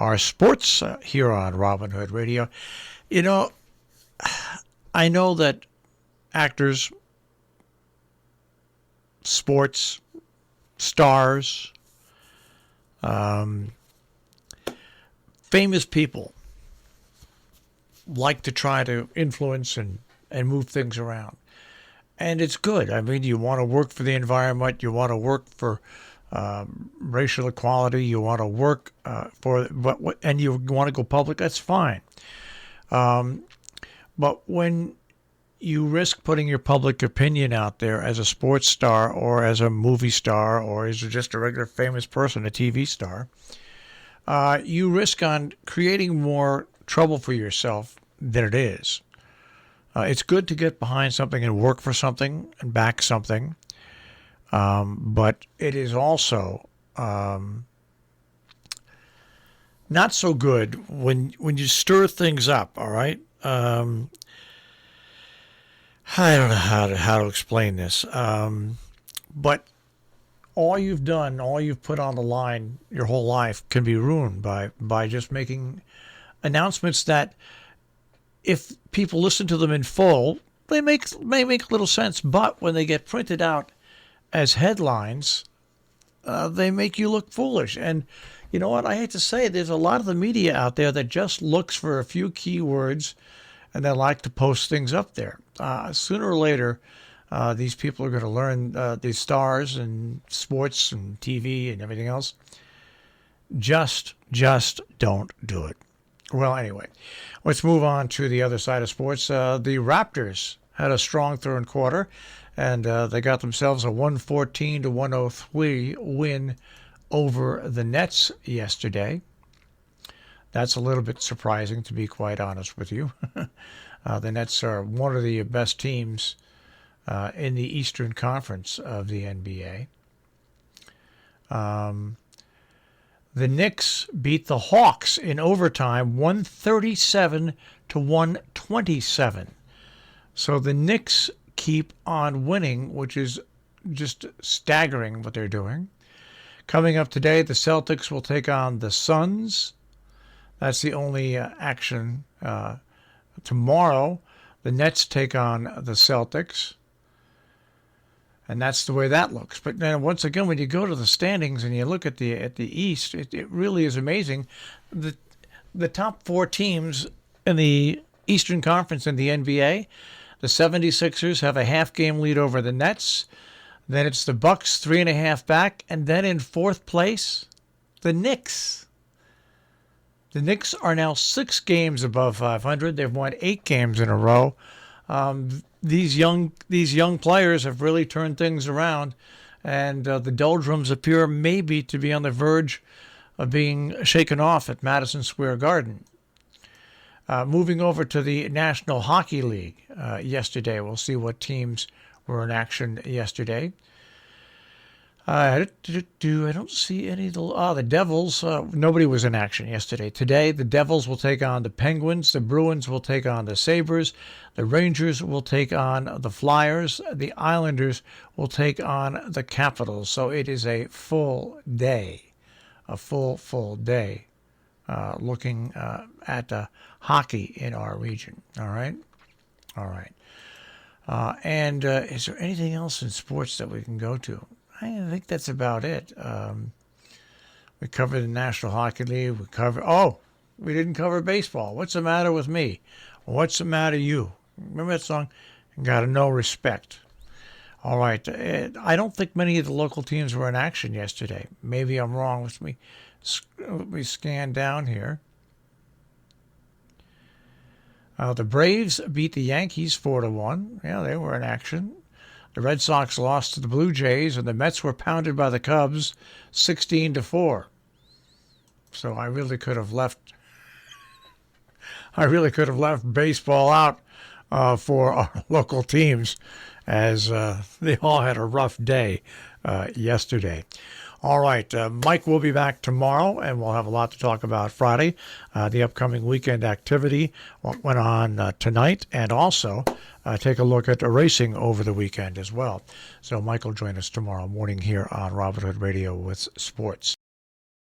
our sports here on Robin Hood Radio. You know, I know that actors, sports, stars, famous people like to try to influence and move things around. And it's good. I mean, you want to work for the environment. You want to work for racial equality. You want to work and you want to go public. That's fine. But when you risk putting your public opinion out there as a sports star or as a movie star or as just a regular famous person, a TV star, you risk on creating more trouble for yourself than it is. It's good to get behind something and work for something and back something, but it is also not so good when you stir things up. All right, I don't know how to explain this, but all you've done, all you've put on the line your whole life can be ruined by just making announcements that, if people listen to them in full, may make a little sense. But when they get printed out as headlines, they make you look foolish. And you know what? I hate to say, there's a lot of the media out there that just looks for a few keywords, and they like to post things up there. Sooner or later, these people are going to learn, these stars and sports and TV and everything else. Just don't do it. Well, anyway, let's move on to the other side of sports. The Raptors had a strong third quarter, and they got themselves a 114-103 win over the Nets yesterday. That's a little bit surprising, to be quite honest with you. The Nets are one of the best teams in the Eastern Conference of the NBA. The Knicks beat the Hawks in overtime, 137-127. So the Knicks keep on winning, which is just staggering what they're doing. Coming up today, the Celtics will take on the Suns. That's the only action. Tomorrow, the Nets take on the Celtics. And that's the way that looks. But then once again, when you go to the standings and you look at the East, it really is amazing. The top four teams in the Eastern Conference in the NBA, the 76ers have a half-game lead over the Nets. Then it's the Bucks, 3.5 back. And then in fourth place, the Knicks. The Knicks are now 6 games above 500. They've won 8 games in a row. These young players have really turned things around, and the doldrums appear maybe to be on the verge of being shaken off at Madison Square Garden. Moving over to the National Hockey League yesterday, we'll see what teams were in action yesterday. I don't see any of the Devils. Nobody was in action yesterday. Today, the Devils will take on the Penguins. The Bruins will take on the Sabres. The Rangers will take on the Flyers. The Islanders will take on the Capitals. So it is a full day, a full day looking at hockey in our region. All right? And is there anything else in sports that we can go to? I think that's about it. We covered the National Hockey League. We didn't cover baseball. What's the matter with me? What's the matter you? Remember that song? Gotta know respect. All right. I don't think many of the local teams were in action yesterday. Maybe I'm wrong. Let me scan down here. The Braves beat the Yankees 4-1. Yeah, they were in action. The Red Sox lost to the Blue Jays, and the Mets were pounded by the Cubs 16-4. So I really could have left baseball out for our local teams, as they all had a rough day yesterday. All right, Mike will be back tomorrow, and we'll have a lot to talk about Friday, the upcoming weekend activity, what went on tonight, and also take a look at racing over the weekend as well. So Mike will join us tomorrow morning here on Robin Hood Radio with Sports.